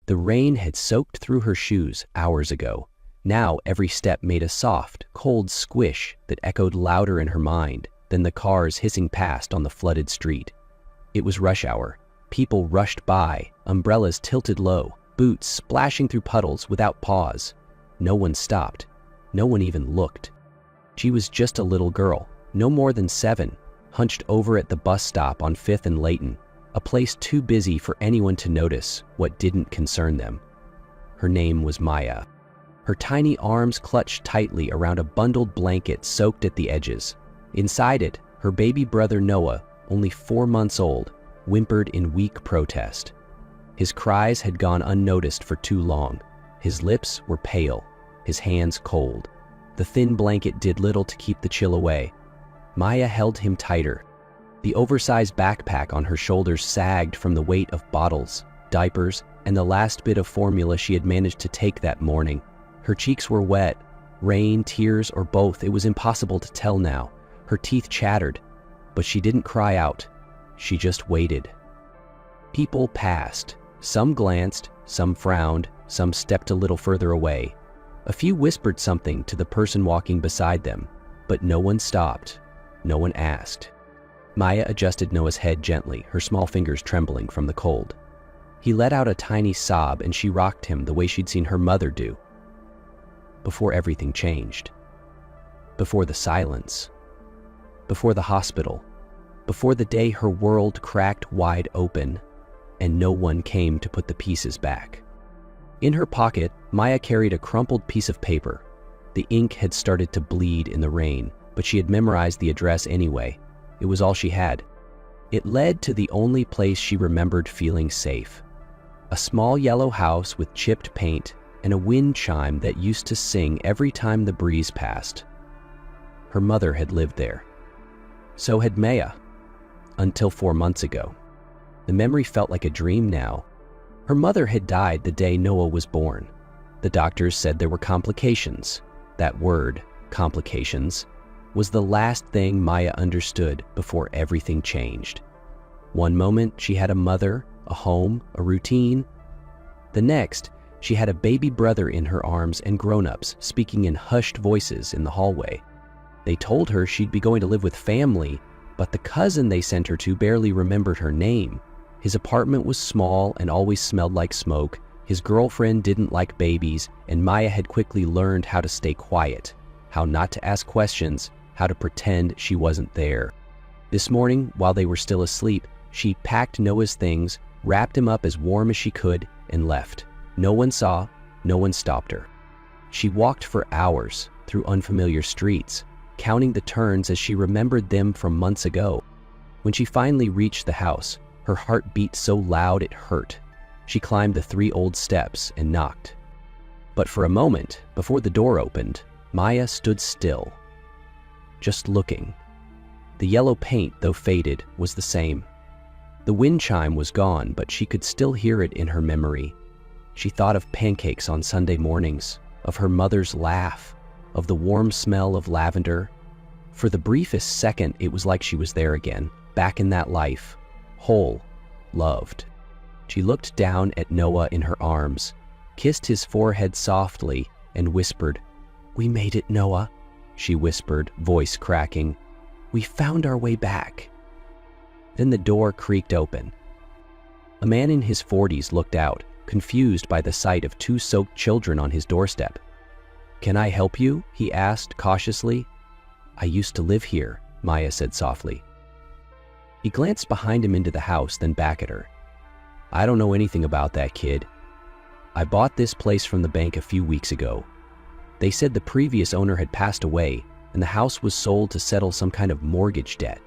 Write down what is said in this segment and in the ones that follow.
The rain had soaked through her shoes hours ago. Now every step made a soft, cold squish that echoed louder in her mind than the cars hissing past on the flooded street. It was rush hour. People rushed by, umbrellas tilted low, boots splashing through puddles without pause. No one stopped. No one even looked. She was just a little girl, no more than 7, hunched over at the bus stop on 5th and Layton, a place too busy for anyone to notice what didn't concern them. Her name was Maya. Her tiny arms clutched tightly around a bundled blanket soaked at the edges. Inside it, her baby brother Noah, only 4 months old, whimpered in weak protest. His cries had gone unnoticed for too long. His lips were pale, his hands cold. The thin blanket did little to keep the chill away. Maya held him tighter. The oversized backpack on her shoulders sagged from the weight of bottles, diapers, and the last bit of formula she had managed to take that morning. Her cheeks were wet. Rain, tears, or both, it was impossible to tell now. Her teeth chattered, but she didn't cry out. She just waited. People passed. Some glanced, some frowned, some stepped a little further away. A few whispered something to the person walking beside them, but no one stopped. No one asked. Maya adjusted Noah's head gently, her small fingers trembling from the cold. He let out a tiny sob and she rocked him the way she'd seen her mother do. Before everything changed. Before the silence. Before the hospital. Before the day her world cracked wide open and no one came to put the pieces back. In her pocket, Maya carried a crumpled piece of paper. The ink had started to bleed in the rain, but she had memorized the address anyway. It was all she had. It led to the only place she remembered feeling safe. A small yellow house with chipped paint and a wind chime that used to sing every time the breeze passed. Her mother had lived there. So had Maya. Until 4 months ago. The memory felt like a dream now. Her mother had died the day Noah was born. The doctors said there were complications. That word, complications, was the last thing Maya understood before everything changed. One moment, she had a mother, a home, a routine. The next, she had a baby brother in her arms and grown-ups speaking in hushed voices in the hallway. They told her she'd be going to live with family, but the cousin they sent her to barely remembered her name. His apartment was small and always smelled like smoke. His girlfriend didn't like babies, and Maya had quickly learned how to stay quiet, how not to ask questions, how to pretend she wasn't there. This morning, while they were still asleep, she packed Noah's things, wrapped him up as warm as she could, and left. No one saw, no one stopped her. She walked for hours through unfamiliar streets, counting the turns as she remembered them from months ago. When she finally reached the house, her heart beat so loud it hurt. She climbed the 3 old steps and knocked. But for a moment, before the door opened, Maya stood still, just looking. The yellow paint, though faded, was the same. The wind chime was gone, but she could still hear it in her memory. She thought of pancakes on Sunday mornings, of her mother's laugh, of the warm smell of lavender. For the briefest second, it was like she was there again, back in that life, whole, loved. She looked down at Noah in her arms, kissed his forehead softly, and whispered, "We made it, Noah," she whispered, voice cracking. "We found our way back." Then the door creaked open. A man in his 40s looked out, confused by the sight of 2 soaked children on his doorstep. "Can I help you?" he asked cautiously. "I used to live here," Maya said softly. He glanced behind him into the house, then back at her. "I don't know anything about that kid. I bought this place from the bank a few weeks ago. They said the previous owner had passed away and the house was sold to settle some kind of mortgage debt."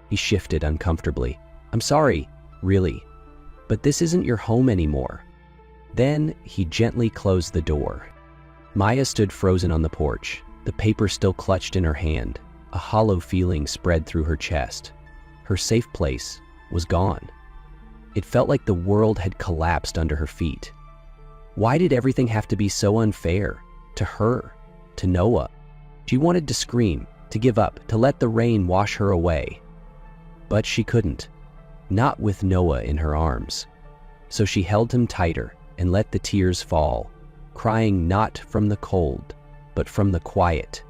He shifted uncomfortably. "I'm sorry, really, but this isn't your home anymore." Then he gently closed the door. Maya stood frozen on the porch, the paper still clutched in her hand. A hollow feeling spread through her chest. Her safe place was gone. It felt like the world had collapsed under her feet. Why did everything have to be so unfair? To her, to Noah. She wanted to scream, to give up, to let the rain wash her away. But she couldn't. Not with Noah in her arms. So she held him tighter and let the tears fall, crying not from the cold, but from the quiet,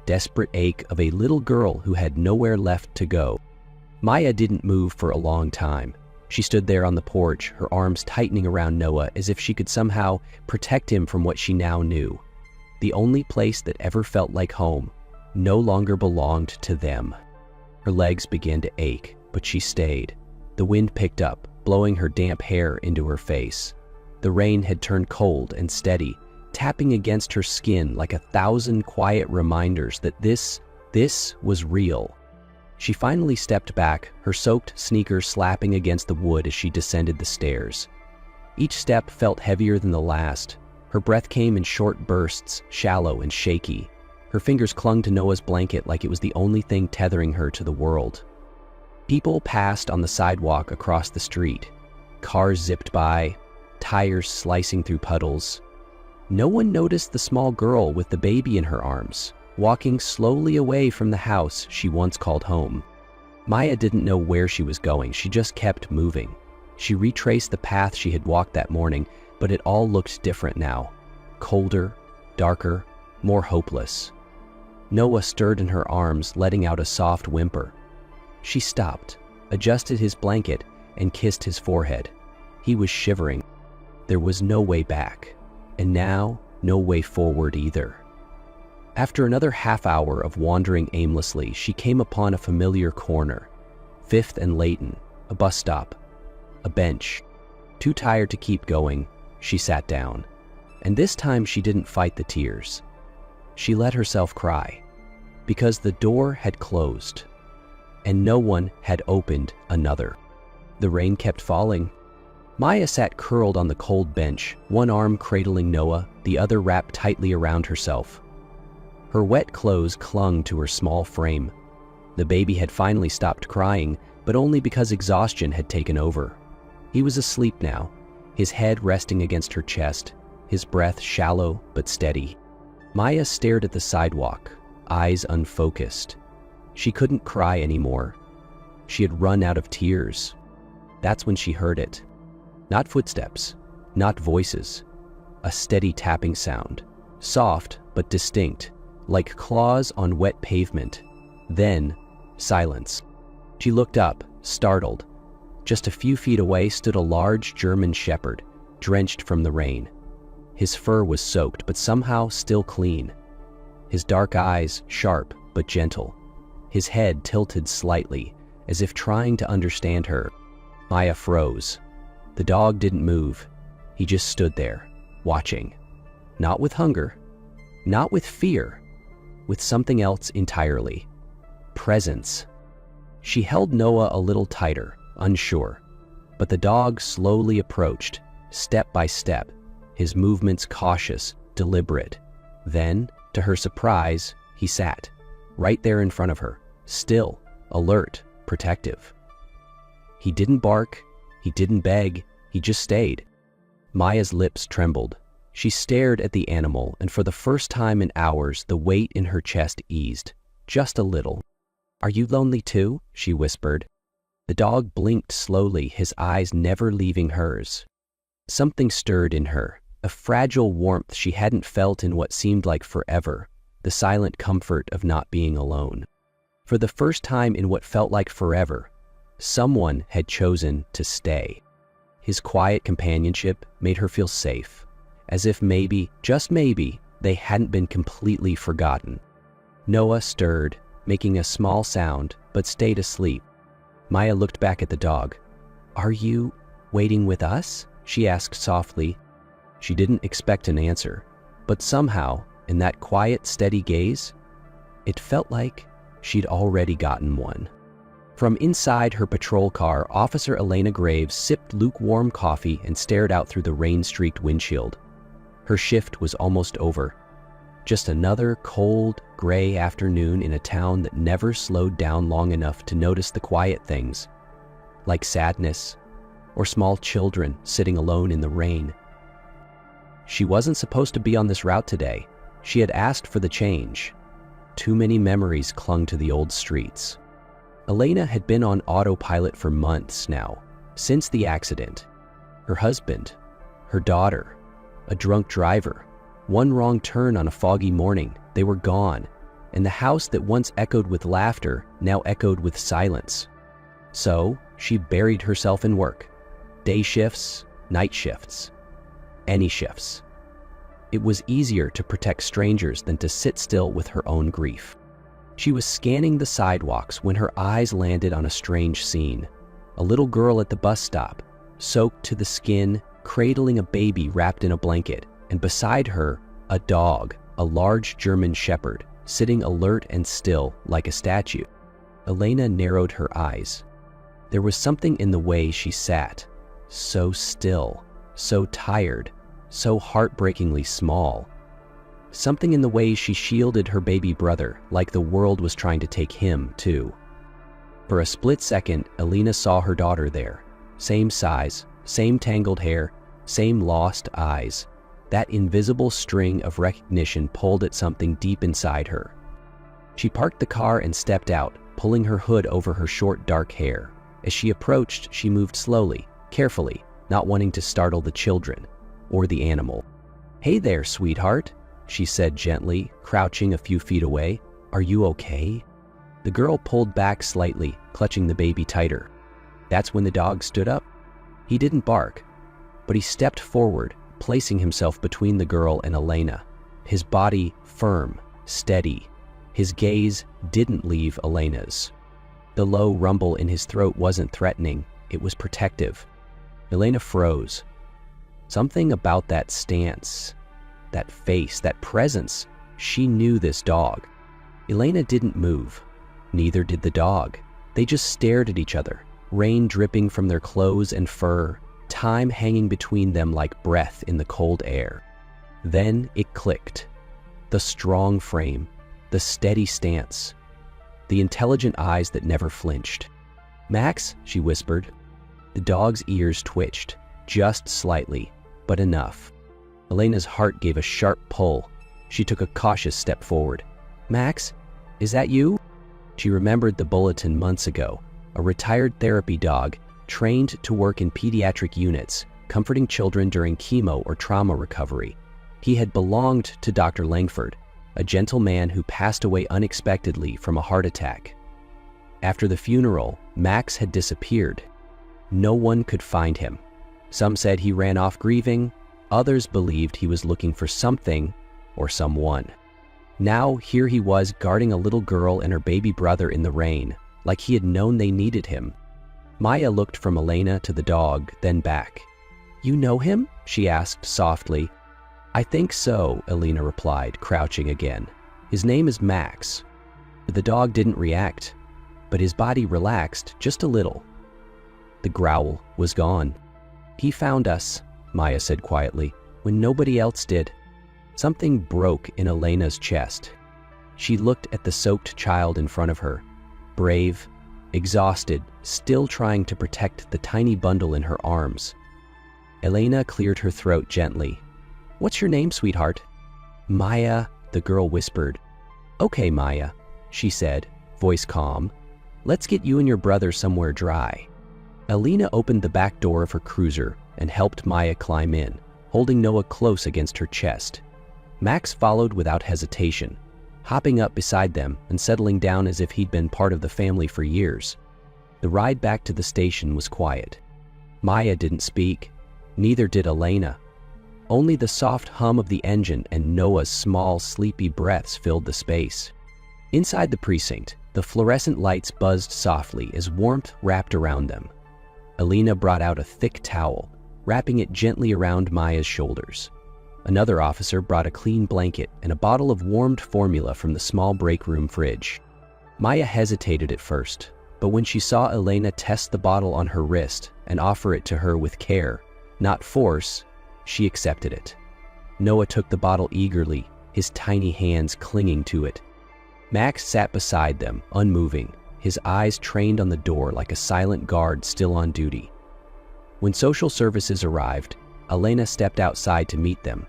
desperate ache of a little girl who had nowhere left to go. Maya didn't move for a long time. She stood there on the porch, her arms tightening around Noah as if she could somehow protect him from what she now knew. The only place that ever felt like home no longer belonged to them. Her legs began to ache, but she stayed. The wind picked up, blowing her damp hair into her face. The rain had turned cold and steady, tapping against her skin like 1,000 quiet reminders that this was real. She finally stepped back, her soaked sneakers slapping against the wood as she descended the stairs. Each step felt heavier than the last. Her breath came in short bursts, shallow and shaky. Her fingers clung to Noah's blanket like it was the only thing tethering her to the world. People passed on the sidewalk across the street. Cars zipped by, tires slicing through puddles. No one noticed the small girl with the baby in her arms, walking slowly away from the house she once called home. Maya didn't know where she was going, she just kept moving. She retraced the path she had walked that morning, but it all looked different now. Colder, darker, more hopeless. Noah stirred in her arms, letting out a soft whimper. She stopped, adjusted his blanket, and kissed his forehead. He was shivering. There was no way back, and now no way forward either. After another half hour of wandering aimlessly, she came upon a familiar corner. 5th and Layton, a bus stop, a bench. Too tired to keep going, she sat down. And this time she didn't fight the tears. She let herself cry, because the door had closed, and no one had opened another. The rain kept falling. Maya sat curled on the cold bench, one arm cradling Noah, the other wrapped tightly around herself. Her wet clothes clung to her small frame. The baby had finally stopped crying, but only because exhaustion had taken over. He was asleep now, his head resting against her chest, his breath shallow but steady. Maya stared at the sidewalk, eyes unfocused. She couldn't cry anymore. She had run out of tears. That's when she heard it. Not footsteps, not voices. A steady tapping sound, soft but distinct, like claws on wet pavement. Then, silence. She looked up, startled. Just a few feet away stood a large German shepherd, drenched from the rain. His fur was soaked, but somehow still clean. His dark eyes sharp but gentle. His head tilted slightly, as if trying to understand her. Maya froze. The dog didn't move. He just stood there, watching. Not with hunger, not with fear, with something else entirely. Presence. She held Noah a little tighter, unsure, but the dog slowly approached, step by step, his movements cautious, deliberate. Then, to her surprise, he sat, right there in front of her, still, alert, protective. He didn't bark, he didn't beg, he just stayed. Maya's lips trembled. She stared at the animal, and for the first time in hours, the weight in her chest eased, just a little. "Are you lonely too?" she whispered. The dog blinked slowly, his eyes never leaving hers. Something stirred in her, a fragile warmth she hadn't felt in what seemed like forever, the silent comfort of not being alone. For the first time in what felt like forever, someone had chosen to stay. His quiet companionship made her feel safe, as if maybe, just maybe, they hadn't been completely forgotten. Noah stirred, making a small sound, but stayed asleep. Maya looked back at the dog. "Are you waiting with us?" she asked softly. She didn't expect an answer, but somehow, in that quiet, steady gaze, it felt like she'd already gotten one. From inside her patrol car, Officer Elena Graves sipped lukewarm coffee and stared out through the rain-streaked windshield. Her shift was almost over. Just another cold, gray afternoon in a town that never slowed down long enough to notice the quiet things, like sadness or small children sitting alone in the rain. She wasn't supposed to be on this route today. She had asked for the change. Too many memories clung to the old streets. Elena had been on autopilot for months now, since the accident. Her husband, her daughter, a drunk driver. One wrong turn on a foggy morning, they were gone, and the house that once echoed with laughter now echoed with silence. So she buried herself in work. Day shifts, night shifts, any shifts. It was easier to protect strangers than to sit still with her own grief. She was scanning the sidewalks when her eyes landed on a strange scene. A little girl at the bus stop, soaked to the skin, cradling a baby wrapped in a blanket, and beside her, a dog, a large German shepherd, sitting alert and still like a statue. Elena narrowed her eyes. There was something in the way she sat, so still, so tired, so heartbreakingly small. Something in the way she shielded her baby brother, like the world was trying to take him, too. For a split second, Elena saw her daughter there. Same size, same tangled hair, same lost eyes. That invisible string of recognition pulled at something deep inside her. She parked the car and stepped out, pulling her hood over her short dark hair. As she approached, she moved slowly, carefully, not wanting to startle the children or the animal. "Hey there, sweetheart," she said gently, crouching a few feet away. "Are you okay?" The girl pulled back slightly, clutching the baby tighter. That's when the dog stood up. He didn't bark, but he stepped forward, placing himself between the girl and Elena. His body firm, steady. His gaze didn't leave Elena's. The low rumble in his throat wasn't threatening, it was protective. Elena froze. Something about that stance, that face, that presence. She knew this dog. Elena didn't move. Neither did the dog. They just stared at each other, rain dripping from their clothes and fur, time hanging between them like breath in the cold air. Then it clicked. The strong frame, the steady stance, the intelligent eyes that never flinched. "Max," she whispered. The dog's ears twitched, just slightly, but enough. Elena's heart gave a sharp pull. She took a cautious step forward. "Max, is that you?" She remembered the bulletin months ago, a retired therapy dog trained to work in pediatric units, comforting children during chemo or trauma recovery. He had belonged to Dr. Langford, a gentle man who passed away unexpectedly from a heart attack. After the funeral, Max had disappeared. No one could find him. Some said he ran off grieving, others believed he was looking for something or someone. Now here he was guarding a little girl and her baby brother in the rain, like he had known they needed him. Maya looked from Elena to the dog, then back. "You know him?" she asked softly. "I think so," Elena replied, crouching again. "His name is Max." The dog didn't react, but his body relaxed just a little. The growl was gone. "He found us," Maya said quietly, "when nobody else did." Something broke in Elena's chest. She looked at the soaked child in front of her, brave, exhausted, still trying to protect the tiny bundle in her arms. Elena cleared her throat gently. "What's your name, sweetheart?" "Maya," the girl whispered. "Okay, Maya," she said, voice calm. "Let's get you and your brother somewhere dry." Elena opened the back door of her cruiser and helped Maya climb in, holding Noah close against her chest. Max followed without hesitation, hopping up beside them and settling down as if he'd been part of the family for years. The ride back to the station was quiet. Maya didn't speak, neither did Elena. Only the soft hum of the engine and Noah's small, sleepy breaths filled the space. Inside the precinct, the fluorescent lights buzzed softly as warmth wrapped around them. Elena brought out a thick towel, wrapping it gently around Maya's shoulders. Another officer brought a clean blanket and a bottle of warmed formula from the small break room fridge. Maya hesitated at first, but when she saw Elena test the bottle on her wrist and offer it to her with care, not force, she accepted it. Noah took the bottle eagerly, his tiny hands clinging to it. Max sat beside them, unmoving, his eyes trained on the door like a silent guard still on duty. When social services arrived, Elena stepped outside to meet them.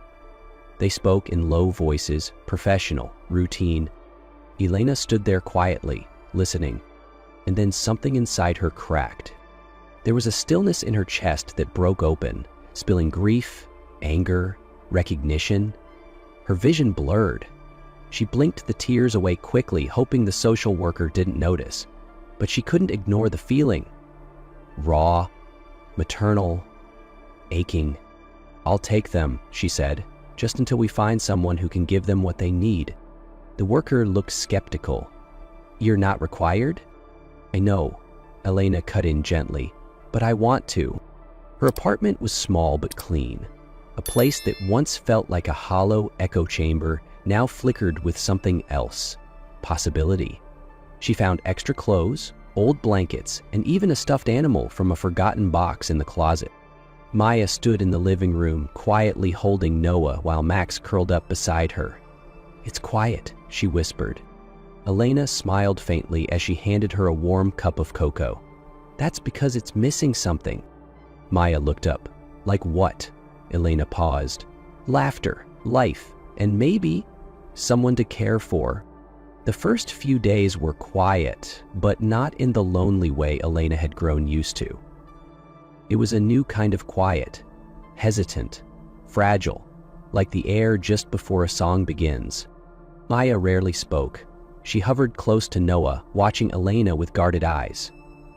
They spoke in low voices, professional, routine. Elena stood there quietly, listening, and then something inside her cracked. There was a stillness in her chest that broke open, spilling grief, anger, recognition. Her vision blurred. She blinked the tears away quickly, hoping the social worker didn't notice. But she couldn't ignore the feeling. Raw, maternal, aching. "I'll take them," she said, "just until we find someone who can give them what they need." The worker looked skeptical. "You're not required?" "I know," Elena cut in gently, "but I want to." Her apartment was small but clean. A place that once felt like a hollow echo chamber now flickered with something else. Possibility. She found extra clothes, old blankets, and even a stuffed animal from a forgotten box in the closet. Maya stood in the living room, quietly holding Noah while Max curled up beside her. "It's quiet," she whispered. Elena smiled faintly as she handed her a warm cup of cocoa. "That's because it's missing something." Maya looked up. "Like what?" Elena paused. "Laughter, life, and maybe someone to care for." The first few days were quiet, but not in the lonely way Elena had grown used to. It was a new kind of quiet, hesitant, fragile, like the air just before a song begins. Maya rarely spoke. She hovered close to Noah, watching Elena with guarded eyes.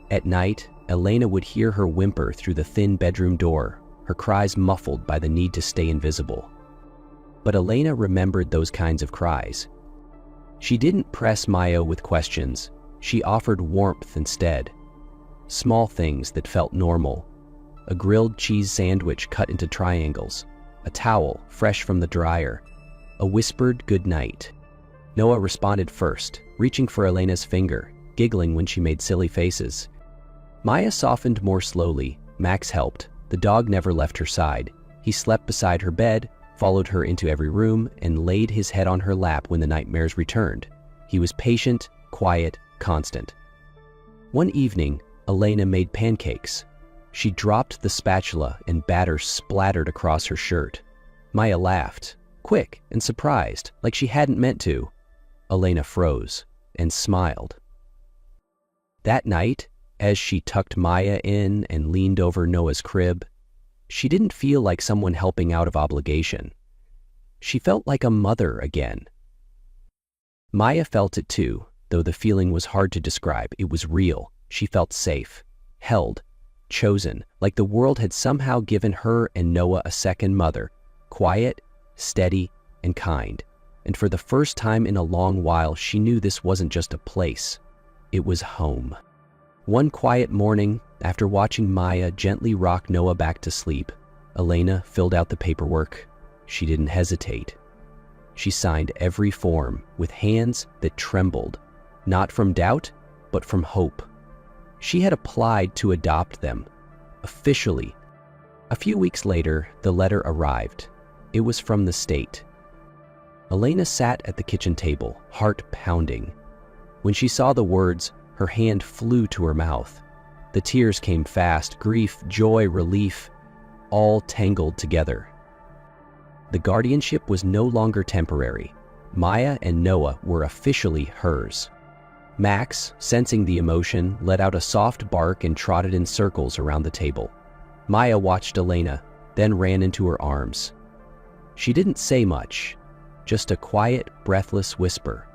At night, Elena would hear her whimper through the thin bedroom door, her cries muffled by the need to stay invisible. But Elena remembered those kinds of cries. She didn't press Maya with questions. She offered warmth instead. Small things that felt normal. A grilled cheese sandwich cut into triangles, a towel fresh from the dryer, a whispered good night. Noah responded first, reaching for Elena's finger, giggling when she made silly faces. Maya softened more slowly. Max helped. The dog never left her side. He slept beside her bed, followed her into every room, and laid his head on her lap when the nightmares returned. He was patient, quiet, constant. One evening, Elena made pancakes. She dropped the spatula and batter splattered across her shirt. Maya laughed, quick and surprised, like she hadn't meant to. Elena froze and smiled. That night, as she tucked Maya in and leaned over Noah's crib, she didn't feel like someone helping out of obligation. She felt like a mother again. Maya felt it too, though the feeling was hard to describe. It was real. She felt safe, held, chosen, like the world had somehow given her and Noah a second mother, quiet, steady, and kind. And for the first time in a long while, she knew this wasn't just a place. It was home. One quiet morning, after watching Maya gently rock Noah back to sleep, Elena filled out the paperwork. She didn't hesitate. She signed every form with hands that trembled, not from doubt, but from hope. She had applied to adopt them, officially. A few weeks later, the letter arrived. It was from the state. Elena sat at the kitchen table, heart pounding. When she saw the words, her hand flew to her mouth. The tears came fast, grief, joy, relief, all tangled together. The guardianship was no longer temporary. Maya and Noah were officially hers. Max, sensing the emotion, let out a soft bark and trotted in circles around the table. Maya watched Elena, then ran into her arms. She didn't say much, just a quiet, breathless whisper.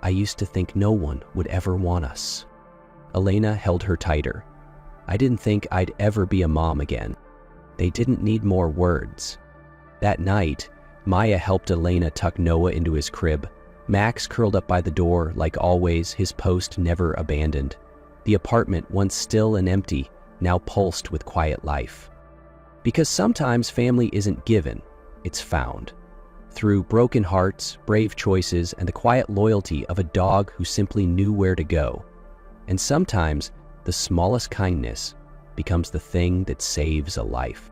"I used to think no one would ever want us." Elena held her tighter. "I didn't think I'd ever be a mom again." They didn't need more words. That night, Maya helped Elena tuck Noah into his crib. Max curled up by the door, like always, his post never abandoned. The apartment, once still and empty, now pulsed with quiet life. Because sometimes family isn't given, it's found. Through broken hearts, brave choices, and the quiet loyalty of a dog who simply knew where to go. And sometimes, the smallest kindness becomes the thing that saves a life.